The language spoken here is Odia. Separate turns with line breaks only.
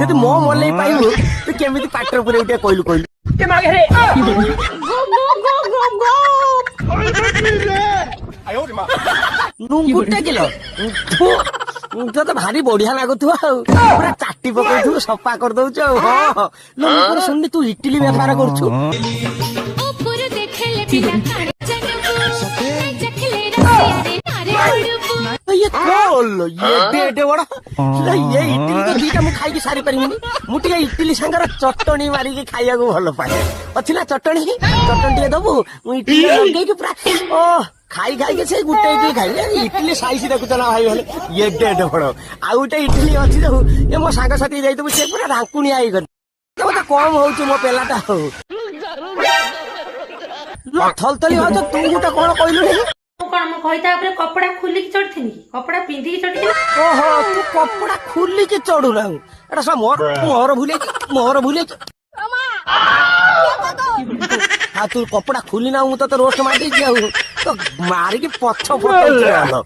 ଯଦି ମୋ ମଲେଇ ପାଇବୁ ତୁ କେମିତି ପାଟର ପୁରେଇ ଟିକେ କହିଲୁ କହିଲୁ ଗୋଟେ କିଲୋ ତତେ ଭାରି ବଢିଆ ଲାଗୁଥିବ ଆଉ ପୁରା ଚାଟି ପକଉଥିବୁ ସଫା କରିଦଉଛୁ ଆଉ ହଁ ମୁଁ ଶୁଣିଲି ତୁ ଇଟିଲି ବେପାର କରୁଛୁ ଏଡେ ବଡ ଇଏ ଇଟିଲି ତ ଦିଟା ମୁଁ ଖାଇକି ସାରି ପାରିବିନି ମୁଁ ଟିକେ ଇଟିଲି ସାଙ୍ଗରେ ଚଟଣି ମାରିକି ଖାଇବାକୁ ଭଲ ପାଏ ଅଛି ନା ଚଟଣି ଟିକେ ଦବୁ ମୁଁ ଇଟିଲି ଲଗେଇକି ପୁରା ଓ ଖାଇ ଖାଇକି ସେ ଗୋଟେ ଇଟିଲି ଖାଇଲି ଇଟିଲି ସାଇଜ ଦେଖୁଛ ନା ଭାଇ ହେଲେ ଏଡେ ବଡ ଆଉ ଗୋଟେ ଇଟିଲି ଅଛି ଯୋଉ ଏ ମୋ ସାଙ୍ଗସାଥି ଯାଇଥିବୁ ସେ ପୁରା ରାଙ୍କୁଣିଆ ହେଇଗଲି ମତେ କମ ହଉଛି ମୋ ପିଲାଟା ହଉ ଥଲଥଲି ହଉଛ ତୁ ଗୋଟେ କଣ କହିଲୁ
କଣ ମୁଁ କହିତା ଉପରେ କପଡା ଖୋଲିକି ଚଢିଥିଲି କପଡା ପିନ୍ଧିକି ଚଢିଥିଲି
ଓହୋ ତୁ କପଡା ଖୋଲିକି ଚଢୁନାହୁ ଏଟା ସବ ମୋର ଭୁଲେଇଛି ଆଉ ତୁ କପଡା ଖୋଲି ନାଉ ମୁଁ ତତେ ରୋଷ୍ଟ ମାରିଦେଇଛି ଆଉ ତ ମାରିକି ପଛ ଫଟୋ